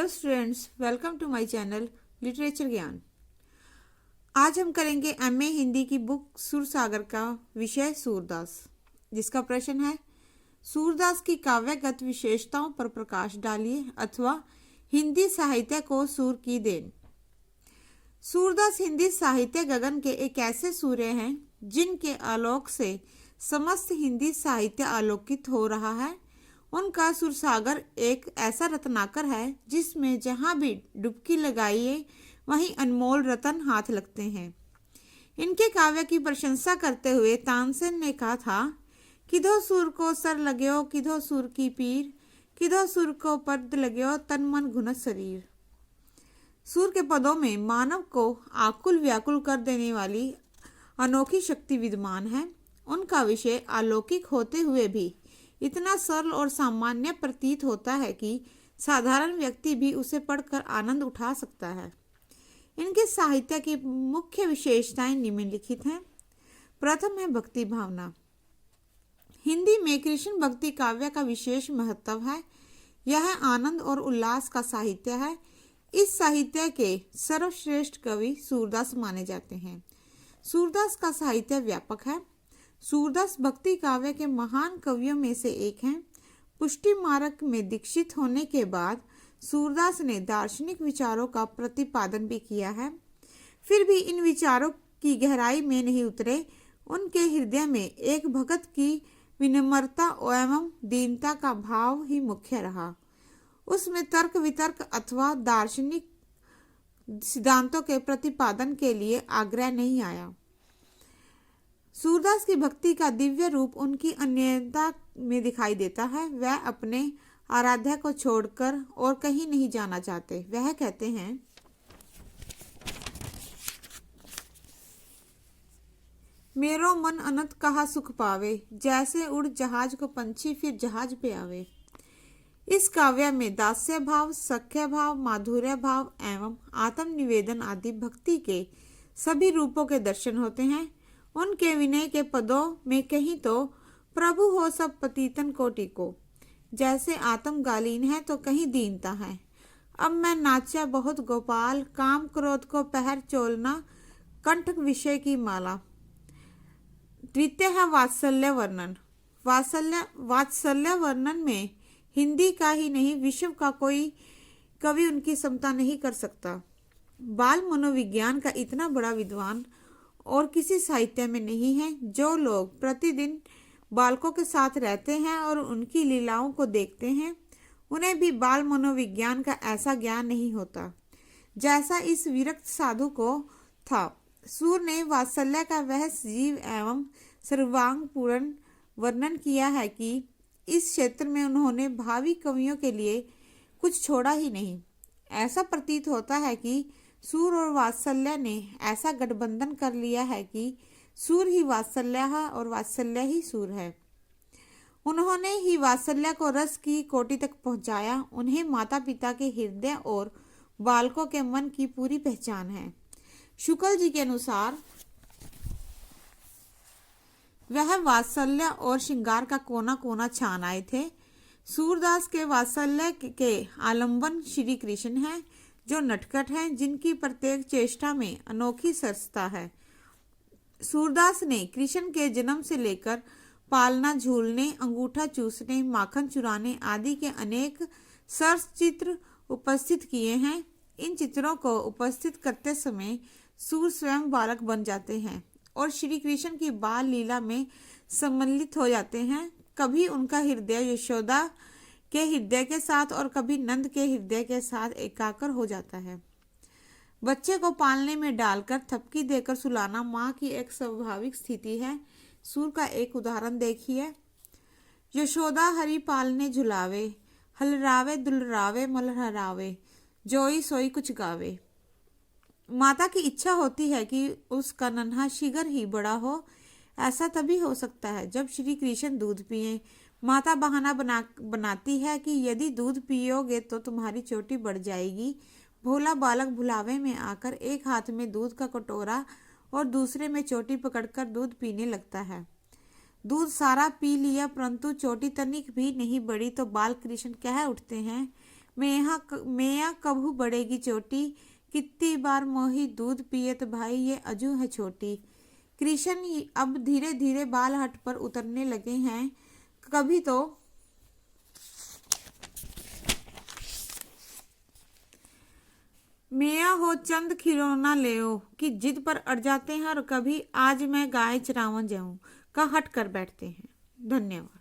Students, welcome to my channel literature Gyan. आज हम करेंगे एमए हिंदी की बुक सुरसागर का विषय सूरदास, जिसका प्रश्न है सूरदास की काव्यगत विशेषताओं पर प्रकाश डालिए अथवा हिंदी साहित्य को सूर की देन। सूरदास हिंदी साहित्य गगन के एक ऐसे सूर्य हैं जिनके आलोक से समस्त हिंदी साहित्य आलोकित हो रहा है। उनका सुरसागर एक ऐसा रत्नाकर है जिसमें जहां भी डुबकी लगाइए वहीं अनमोल रतन हाथ लगते हैं। इनके काव्य की प्रशंसा करते हुए तानसेन ने कहा था, किधो सुर को सर लगयो किधो सुर की पीर, किधो सुर को पद लगयो तन मन घुनत शरीर। सुर के पदों में मानव को आकुल व्याकुल कर देने वाली अनोखी शक्ति विद्यमान है। उनका विषय अलौकिक होते हुए भी इतना सरल और सामान्य प्रतीत होता है कि साधारण व्यक्ति भी उसे पढ़कर आनंद उठा सकता है। इनके साहित्य की मुख्य विशेषताएं निम्नलिखित हैं। प्रथम है भक्ति भावना। हिंदी में कृष्ण भक्ति काव्य का विशेष महत्व है। यह आनंद और उल्लास का साहित्य है। इस साहित्य के सर्वश्रेष्ठ कवि सूरदास माने जाते हैं। सूरदास का साहित्य व्यापक है। सूरदास भक्ति काव्य के महान कवियों में से एक हैं। पुष्टि मार्ग में दीक्षित होने के बाद सूरदास ने दार्शनिक विचारों का प्रतिपादन भी किया है। फिर भी इन विचारों की गहराई में नहीं उतरे। उनके हृदय में एक भगत की विनम्रता एवं दीनता का भाव ही मुख्य रहा। उसमें तर्क वितर्क अथवा दार्शनिक सिद्धांतों के प्रतिपादन के लिए आग्रह नहीं आया। सूरदास की भक्ति का दिव्य रूप उनकी अनन्यता में दिखाई देता है। वह अपने आराध्य को छोड़कर और कहीं नहीं जाना चाहते। वह कहते हैं, मेरो मन अनंत कहा सुख पावे, जैसे उड़ जहाज को पंछी फिर जहाज पे आवे। इस काव्य में दास्य भाव, सख्य भाव, माधुर्य भाव एवं आत्म निवेदन आदि भक्ति के सभी रूपों के दर्शन होते हैं। उनके विनय के पदों में कहीं तो प्रभु हो सब पतितन कोटि को, जैसे आत्मगालीन है तो कहीं दीनता है। अब मैं नाचा बहुत गोपाल, काम क्रोध को पहर चोलना, कंठ विषय की माला। द्वितीय है वात्सल्य वर्णन। वात्सल्य वर्णन में हिंदी का ही नहीं विश्व का कोई कवि उनकी समता नहीं कर सकता। बाल मनोविज्ञान का इतना बड़ा विद्वान और किसी साहित्य में नहीं है। जो लोग प्रतिदिन बालकों के साथ रहते हैं और उनकी लीलाओं को देखते हैं, उन्हें भी बाल मनोविज्ञान का ऐसा ज्ञान नहीं होता जैसा इस विरक्त साधु को था। सूर ने वात्सल्य का वह जीव एवं सर्वांगपूर्ण वर्णन किया है कि इस क्षेत्र में उन्होंने भावी कवियों के लिए कुछ छोड़ा ही नहीं। ऐसा प्रतीत होता है कि सूर और वात्सल्य ने ऐसा गठबंधन कर लिया है कि सूर ही वात्सल्य है और वात्सल्य ही सूर है। उन्होंने ही वात्सल्य को रस की कोटि तक पहुंचाया। उन्हें माता पिता के हृदय और बालकों के मन की पूरी पहचान है। शुक्ल जी के अनुसार वह वात्सल्य और श्रृंगार का कोना कोना छान आए थे। सूरदास के वात्सल्य के आलंबन श्री कृष्ण है, जो नटखट हैं, जिनकी प्रत्येक चेष्टा में अनोखी सरसता है। सूरदास ने कृष्ण के जन्म से लेकर पालना, झूलने, अंगूठा चूसने, माखन चुराने आदि के अनेक सरस चित्र उपस्थित किए हैं। इन चित्रों को उपस्थित करते समय सूर स्वयं बालक बन जाते हैं और श्री कृष्ण की बाल लीला में सम्मिलित हो जाते हैं। कभी उनका हृदय यशोदा के हृदय के साथ और कभी नंद के हृदय के साथ एकाकर हो जाता है। बच्चे को पालने में डालकर थपकी देकर सुलाना माँ की एक स्वाभाविक स्थिति है। सूर का एक उदाहरण देखिए। यशोदा हरि पालने झुलावे, हलरावे दुलरावे मलहरावे, जोई सोई कुछ गावे। माता की इच्छा होती है कि उसका नन्हा शीघ्र ही बड़ा हो। ऐसा तभी हो सकता है जब श्री कृष्ण दूध पिए। माता बहाना बनाती है कि यदि दूध पियोगे तो तुम्हारी चोटी बढ़ जाएगी। भोला बालक भुलावे में आकर एक हाथ में दूध का कटोरा और दूसरे में चोटी पकड़कर दूध पीने लगता है। दूध सारा पी लिया परंतु चोटी तनिक भी नहीं बढ़ी तो बाल कृष्ण कह उठते हैं, मैया कभू बढ़ेगी चोटी, कितनी बार मोही दूध पियत भाई ये अजू है छोटी। कृष्ण अब धीरे धीरे बालहट पर उतरने लगे हैं। कभी तो मैया हो चंद खिलौना ले कि जिद पर अड़ जाते हैं और कभी आज मैं गाय चरावन जाऊं का हट कर बैठते हैं। धन्यवाद।